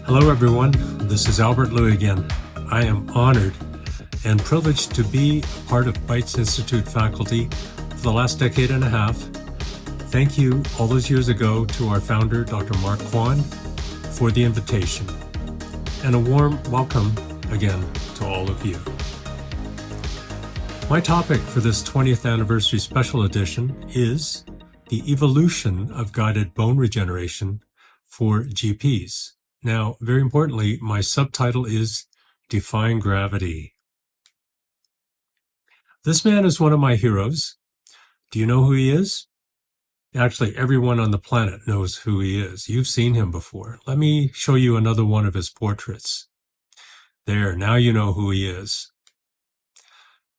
Hello, everyone. This is Albert Liu again. I am honored and privileged to be part of Bites Institute faculty for the last decade and a half. Thank you all those years ago to our founder, Dr. Mark Kwan, for the invitation. And a warm welcome again to all of you. My topic for this 20th anniversary special edition is the evolution of guided bone regeneration for GPs. Now, very importantly, my subtitle is Defying Gravity. This man is one of my heroes. Do you know who he is? Actually, everyone on the planet knows who he is. You've seen him before. Let me show you another one of his portraits. There, now you know who he is.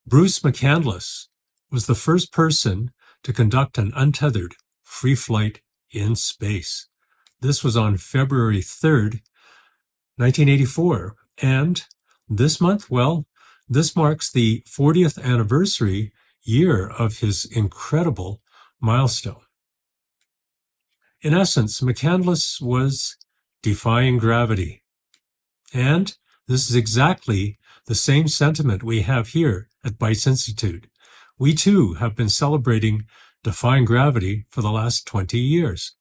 Bruce McCandless was the first person to conduct an untethered free flight in space. This was on February 3rd, 1984. And this month, well, this marks the 40th anniversary year of his incredible milestone. In essence, McCandless was defying gravity. And this is exactly the same sentiment we have here at Bites Institute. We too have been celebrating defying gravity for the last 20 years.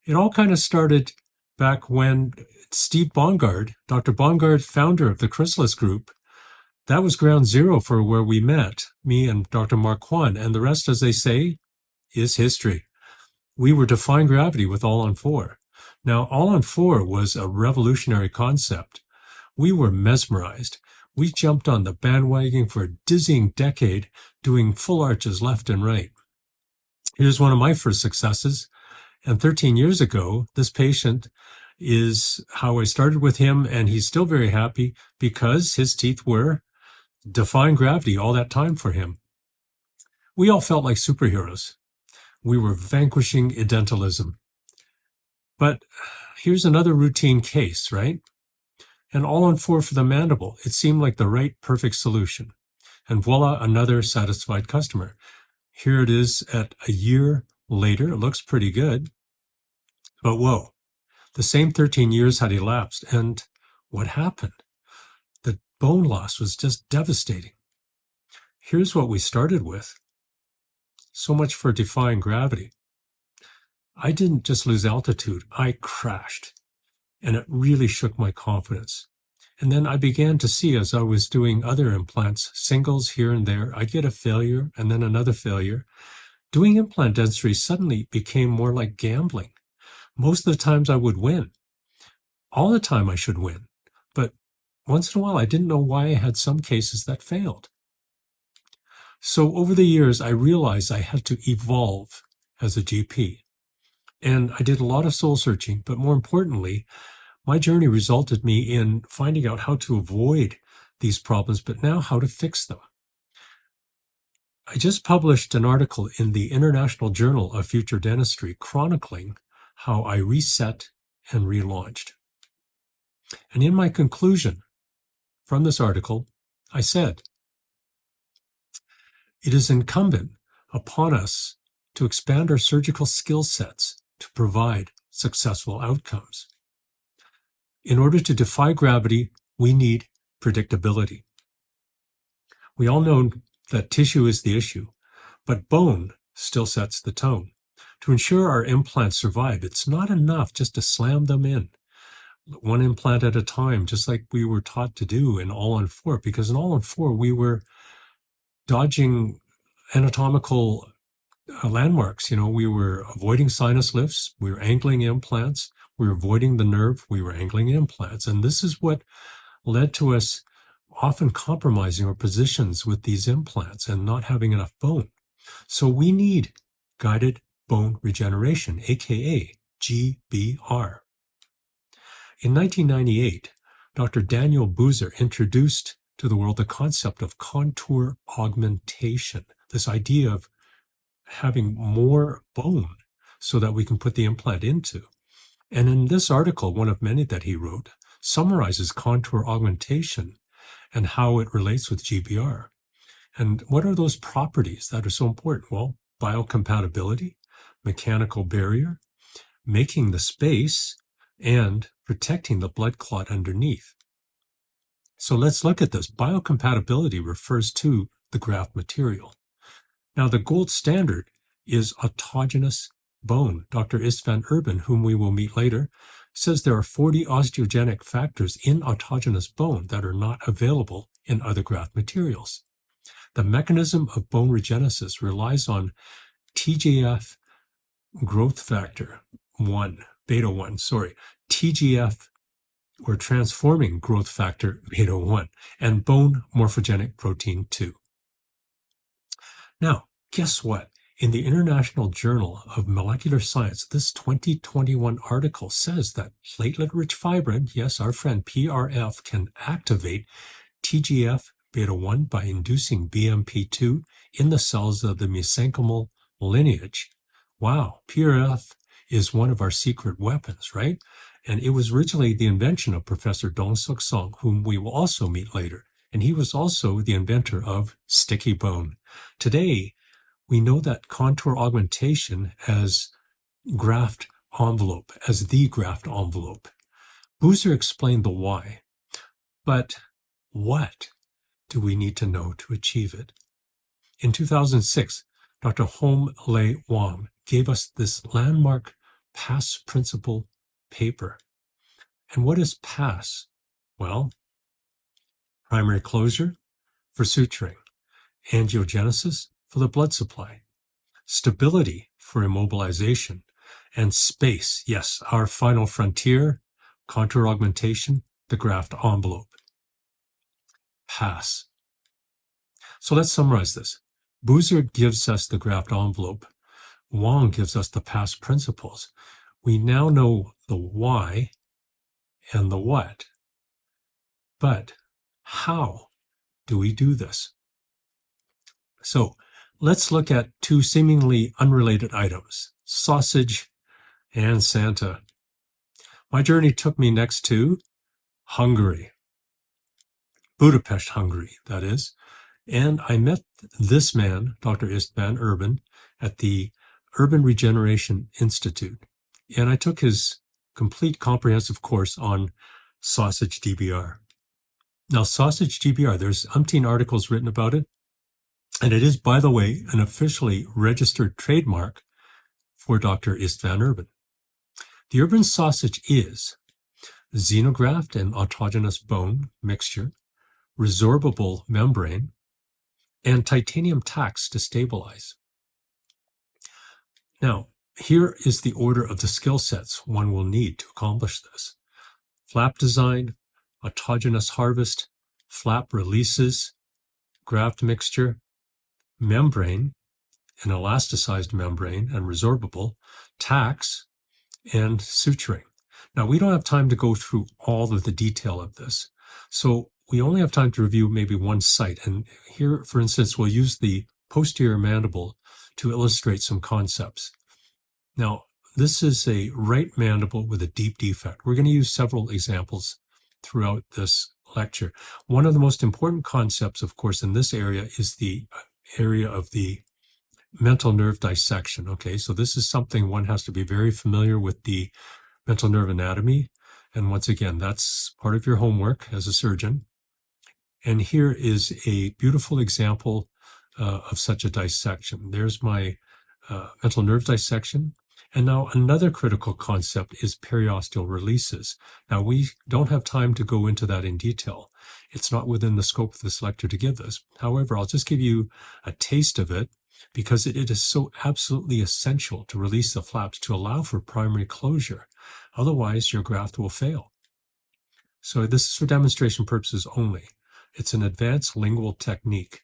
It all kind of started back when Steve Bongard, Dr. Bongard, founder of the Chrysalis Group, that was ground zero for where we met, me and Dr. Mark Kwan, and the rest, as they say, is history. We were defying gravity with All on 4. Now, All on 4 was a revolutionary concept. We were mesmerized. We jumped on the bandwagon for a dizzying decade, doing full arches left and right. Here's one of my first successes. And 13 years ago, this patient is how I started with him, and he's still very happy because his teeth were defying gravity all that time for him. We all felt like superheroes. We were vanquishing edentalism. But here's another routine case, right? And All on 4 for the mandible. It seemed like the right, perfect solution. And voila, another satisfied customer. Here it is at a year later. It looks pretty good. But whoa, the same 13 years had elapsed. And what happened? The bone loss was just devastating. Here's what we started with. So much for defying gravity. I didn't just lose altitude, I crashed. And it really shook my confidence. And then I began to see, as I was doing other implants, singles here and there, I'd get a failure and then another failure. Doing implant dentistry suddenly became more like gambling. Most of the times I would win. All the time I should win. But once in a while I didn't know why I had some cases that failed. So over the years I realized I had to evolve as a GP. And I did a lot of soul searching, but more importantly, my journey resulted me in finding out how to avoid these problems, but now how to fix them. I just published an article in the International Journal of Future Dentistry chronicling how I reset and relaunched. And in my conclusion from this article, I said, it is incumbent upon us to expand our surgical skill sets to provide successful outcomes. In order to defy gravity, we need predictability. We all know that tissue is the issue, but bone still sets the tone. To ensure our implants survive, it's not enough just to slam them in, one implant at a time, just like we were taught to do in All on 4, because in All on 4, we were dodging anatomical landmarks. We were avoiding sinus lifts, we were angling implants, we were avoiding the nerve, we were angling implants. And this is what led to us often compromising our positions with these implants and not having enough bone. So we need guided bone regeneration, aka GBR. In 1998, Dr. Daniel Boozer introduced to the world the concept of contour augmentation, this idea of having more bone so that we can put the implant into. And in this article, one of many that he wrote, summarizes contour augmentation and how it relates with GBR. And what are those properties that are so important? Well, biocompatibility, mechanical barrier, making the space, and protecting the blood clot underneath. So let's look at this. Biocompatibility refers to the graft material. Now, the gold standard is autogenous bone. Dr. Istvan Urban, whom we will meet later, says there are 40 osteogenic factors in autogenous bone that are not available in other graft materials. The mechanism of bone regenesis relies on TGF growth factor 1, beta 1, TGF or transforming growth factor beta 1, and bone morphogenic protein 2. Now, guess what? In the International Journal of Molecular Science, this 2021 article says that platelet-rich fibrin, yes, our friend PRF, can activate TGF beta 1 by inducing BMP2 in the cells of the mesenchymal lineage. Wow, PRF is one of our secret weapons, right? And it was originally the invention of Professor Dong-Suk Song, whom we will also meet later. And he was also the inventor of sticky bone. Today, we know that contour augmentation as graft envelope, as the graft envelope. Boozer explained the why, but what do we need to know to achieve it? In 2006, Dr. Hom Lei Wang gave us this landmark PASS principle paper. And what is PASS? Well, primary closure for suturing, angiogenesis for the blood supply, stability for immobilization, and space, yes, our final frontier, contour augmentation, the graft envelope. PASS. So let's summarize this. Boozer gives us the graft envelope. Wang gives us the PASS principles. We now know the why and the what. But how do we do this? So let's look at two seemingly unrelated items, sausage and Santa. My journey took me next to Hungary, Budapest, Hungary, that is. And I met this man, Dr. Istvan Urban, at the Urban Regeneration Institute. And I took his complete comprehensive course on sausage GBR. Now, sausage GBR, there's umpteen articles written about it. And it is, by the way, an officially registered trademark for Dr. Istvan Urban. The Urban sausage is xenograft and autogenous bone mixture, resorbable membrane, and titanium tacks to stabilize. Now, here is the order of the skill sets one will need to accomplish this. Flap design, autogenous harvest, flap releases, graft mixture, membrane, an elasticized membrane and resorbable, tacks, and suturing. Now, we don't have time to go through all of the detail of this. So we only have time to review maybe one site. And here, for instance, we'll use the posterior mandible to illustrate some concepts. Now, this is a right mandible with a deep defect. We're going to use several examples throughout this lecture. One of the most important concepts, of course, in this area is the area of the mental nerve dissection. Okay, so this is something one has to be very familiar with the mental nerve anatomy. And once again, that's part of your homework as a surgeon. And here is a beautiful example of such a dissection. There's my mental nerve dissection. And now another critical concept is periosteal releases. Now, we don't have time to go into that in detail. It's not within the scope of this lecture to give this. However, I'll just give you a taste of it because it is so absolutely essential to release the flaps to allow for primary closure. Otherwise, your graft will fail. So this is for demonstration purposes only. It's an advanced lingual technique,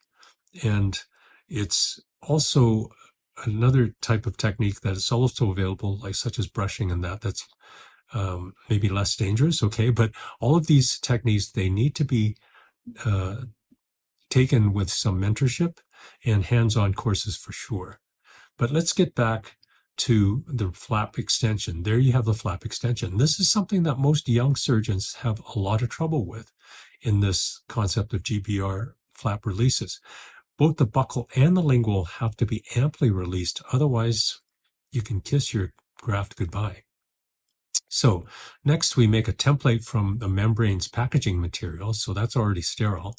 and it's also another type of technique that is also available, like such as brushing and that's maybe less dangerous, okay? But all of these techniques, they need to be taken with some mentorship and hands-on courses for sure. But let's get back to the flap extension. There you have the flap extension. This is something that most young surgeons have a lot of trouble with in this concept of GBR flap releases. Both the buccal and the lingual have to be amply released. Otherwise, you can kiss your graft goodbye. So next we make a template from the membrane's packaging material. So that's already sterile.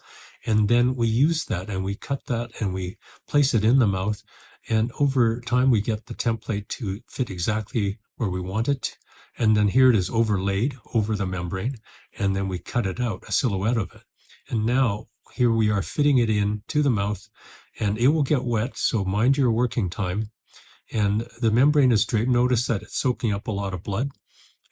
And then we use that and we cut that and we place it in the mouth. And over time, we get the template to fit exactly where we want it. And then here it is overlaid over the membrane. And then we cut it out, a silhouette of it. And now here we are fitting it in to the mouth, and it will get wet. So mind your working time. And the membrane is draped. Notice that it's soaking up a lot of blood,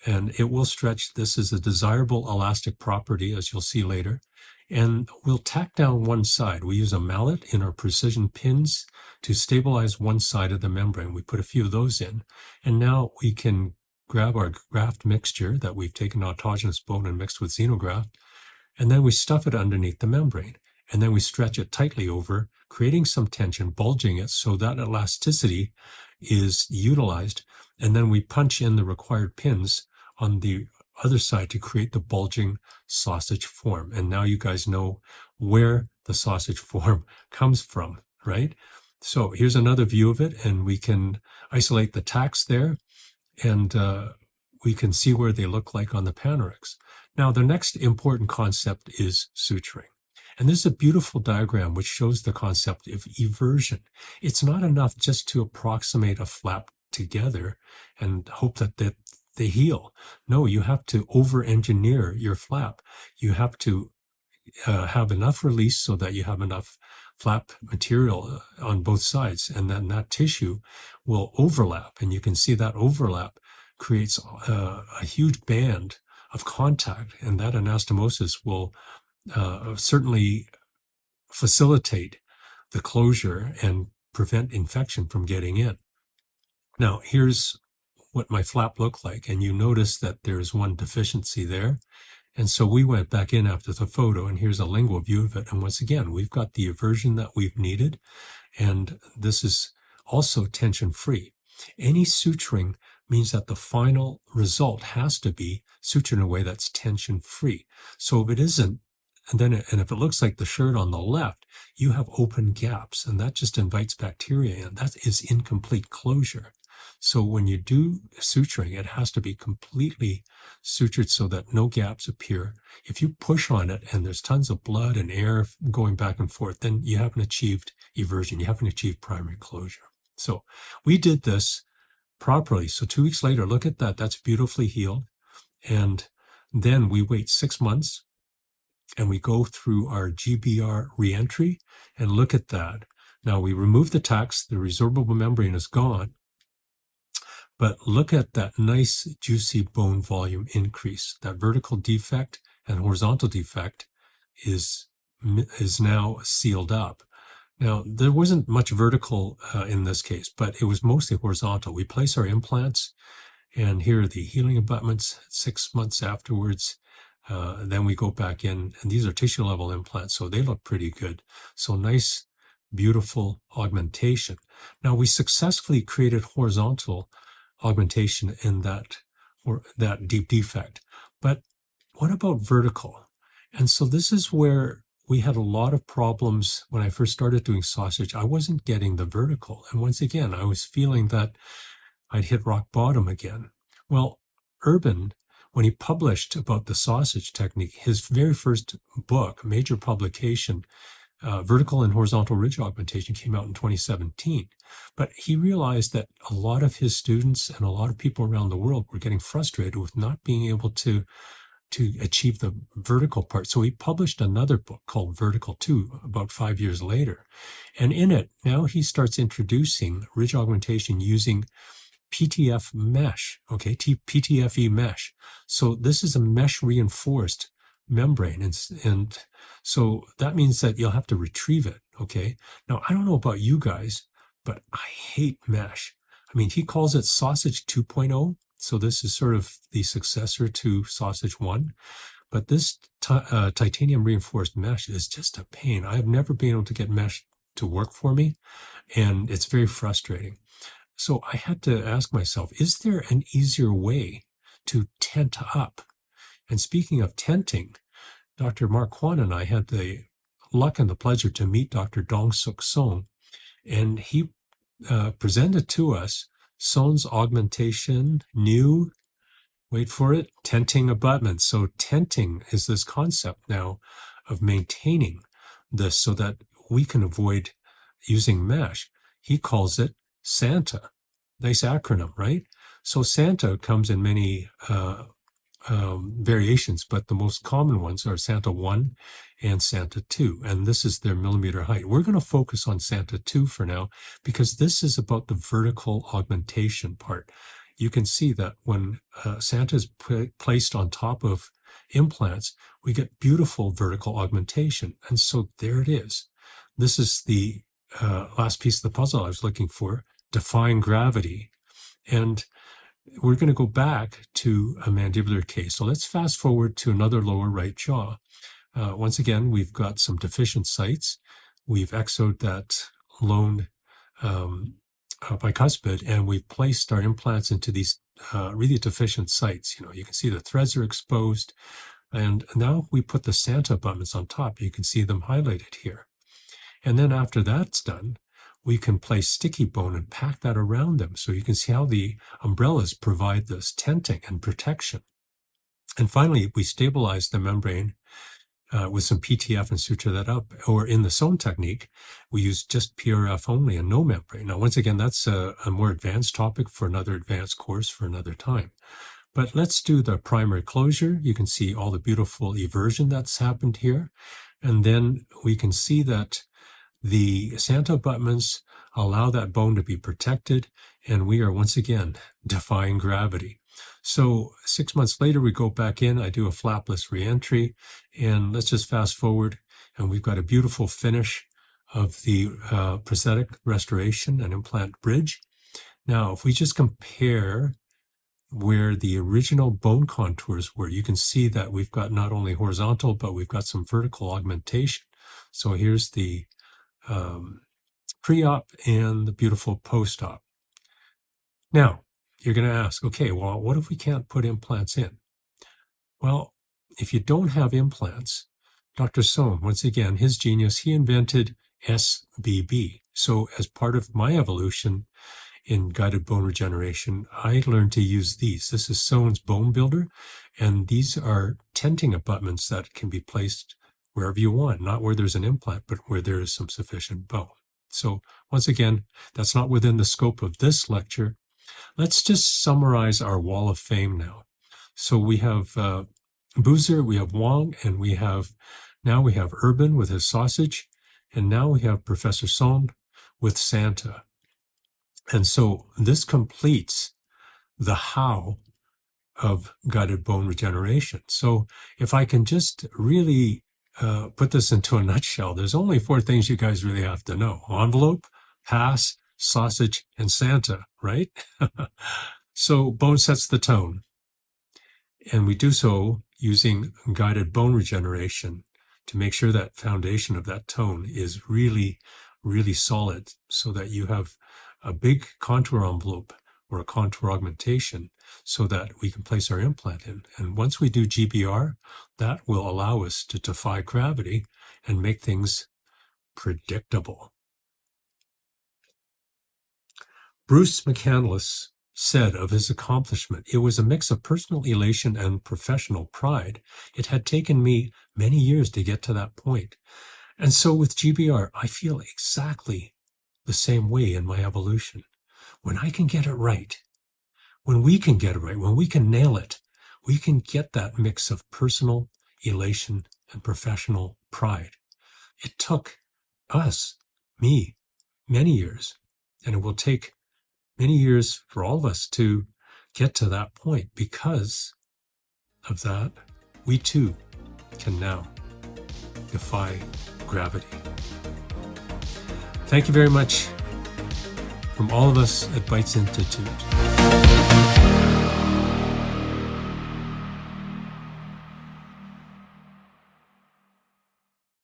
and it will stretch. This is a desirable elastic property, as you'll see later. And we'll tack down one side. We use a mallet in our precision pins to stabilize one side of the membrane. We put a few of those in. And now we can grab our graft mixture that we've taken autogenous bone and mixed with xenograft, and then we stuff it underneath the membrane. And then we stretch it tightly over, creating some tension, bulging it so that elasticity is utilized. And then we punch in the required pins on the other side to create the bulging sausage form. And now you guys know where the sausage form comes from, right? So here's another view of it, and we can isolate the tacks there, and we can see where they look like on the Panorex. Now, the next important concept is suturing. And this is a beautiful diagram which shows the concept of eversion. It's not enough just to approximate a flap together and hope that they heal. No, you have to over-engineer your flap. You have to have enough release so that you have enough flap material on both sides, and then that tissue will overlap. And you can see that overlap creates a huge band of contact, and that anastomosis will certainly facilitate the closure and prevent infection from getting in. Now, here's what my flap looked like, and you notice that there's one deficiency there. And so we went back in after the photo, and here's a lingual view of it. And once again, we've got the eversion that we've needed, and this is also tension-free. Any suturing means that the final result has to be sutured in a way that's tension-free. So if it isn't, and if it looks like the shirt on the left, you have open gaps, and that just invites bacteria in. That is incomplete closure. So when you do suturing, it has to be completely sutured so that no gaps appear. If you push on it and there's tons of blood and air going back and forth, then you haven't achieved eversion. You haven't achieved primary closure. So we did this properly. So 2 weeks later, look at that. That's beautifully healed. And then we wait 6 months and we go through our GBR reentry and look at that. Now we remove the tacks. The resorbable membrane is gone. But look at that nice, juicy bone volume increase. That vertical defect and horizontal defect is now sealed up. Now, there wasn't much vertical in this case, but it was mostly horizontal. We place our implants, and here are the healing abutments 6 months afterwards. Then we go back in, and these are tissue-level implants, so they look pretty good. So nice, beautiful augmentation. Now, we successfully created horizontal augmentation in that deep defect. But what about vertical? And so this is where we had a lot of problems when I first started doing sausage. I wasn't getting the vertical. And once again, I was feeling that I'd hit rock bottom again. Well, Urban, when he published about the sausage technique, his very first book, major publication, Vertical and Horizontal Ridge Augmentation, came out in 2017. But he realized that a lot of his students and a lot of people around the world were getting frustrated with not being able to achieve the vertical part. So he published another book called Vertical 2 about 5 years later. And in it, now he starts introducing ridge augmentation using PTF mesh, okay, PTFE mesh. So this is a mesh reinforced membrane. And so that means that you'll have to retrieve it, okay? Now, I don't know about you guys, but I hate mesh. I mean, he calls it Sausage 2.0. So this is sort of the successor to Sausage 1. But this titanium reinforced mesh is just a pain. I have never been able to get mesh to work for me, and it's very frustrating. So I had to ask myself, is there an easier way to tent up? And speaking of tenting, Dr. Mark Kwan and I had the luck and the pleasure to meet Dr. Dong Suk Song, and he presented to us Son's augmentation, new, wait for it, tenting abutments. So tenting is this concept now of maintaining this so that we can avoid using mesh. He calls it Santa. Nice acronym, right? So Santa comes in many variations, but the most common ones are Santa 1 and Santa 2, and this is their millimeter height. We're going to focus on Santa 2 for now, because this is about the vertical augmentation part. You can see that when Santa is placed on top of implants, we get beautiful vertical augmentation. And so there it is. This is the last piece of the puzzle I was looking for, defying gravity. And we're going to go back to a mandibular case. So let's fast forward to another lower right jaw. Once again, we've got some deficient sites. We've exoed that lone bicuspid, and we've placed our implants into these really deficient sites. You can see the threads are exposed. And now we put the Santa abutments on top. You can see them highlighted here. And then after that's done, we can place sticky bone and pack that around them. So you can see how the umbrellas provide this tenting and protection. And finally, we stabilize the membrane with some PTF and suture that up. Or in the sewn technique, we use just PRF only and no membrane. Now, once again, that's a more advanced topic for another advanced course for another time. But let's do the primary closure. You can see all the beautiful eversion that's happened here. And then we can see that the Santa abutments allow that bone to be protected, and we are once again defying gravity. So 6 months later, we go back in, I do a flapless reentry, and let's just fast forward, and we've got a beautiful finish of the prosthetic restoration and implant bridge. Now, if we just compare where the original bone contours were, you can see that we've got not only horizontal, but we've got some vertical augmentation. So here's the pre-op and the beautiful post-op. Now, you're going to ask, okay, well, what if we can't put implants in? Well, if you don't have implants, Dr. Sohn, once again, his genius, he invented SBB. So as part of my evolution in guided bone regeneration, I learned to use these. This is Sohn's Bone Builder, and these are tenting abutments that can be placed wherever you want, not where there's an implant, but where there is some sufficient bone. So once again, that's not within the scope of this lecture. Let's just summarize our wall of fame now. So we have Boozer, we have Wong, and now we have Urban with his sausage, and now we have Professor Sohn with Santa. And so this completes the how of guided bone regeneration. So if I can just really put this into a nutshell, there's only 4 things you guys really have to know: envelope, pass, sausage, and Santa, right? So bone sets the tone. And we do so using guided bone regeneration to make sure that foundation of that tone is really, really solid, so that you have a big contour envelope or a contour augmentation so that we can place our implant in. And once we do GBR, that will allow us to defy gravity and make things predictable. Bruce McCandless said of his accomplishment, "It was a mix of personal elation and professional pride. It had taken me many years to get to that point." And so with GBR, I feel exactly the same way in my evolution. When I can get it right, when we can get it right, when we can nail it, we can get that mix of personal elation and professional pride. It took us, me, many years, and it will take many years for all of us to get to that point. Because of that, we too can now defy gravity. Thank you very much from all of us at Bites Institute.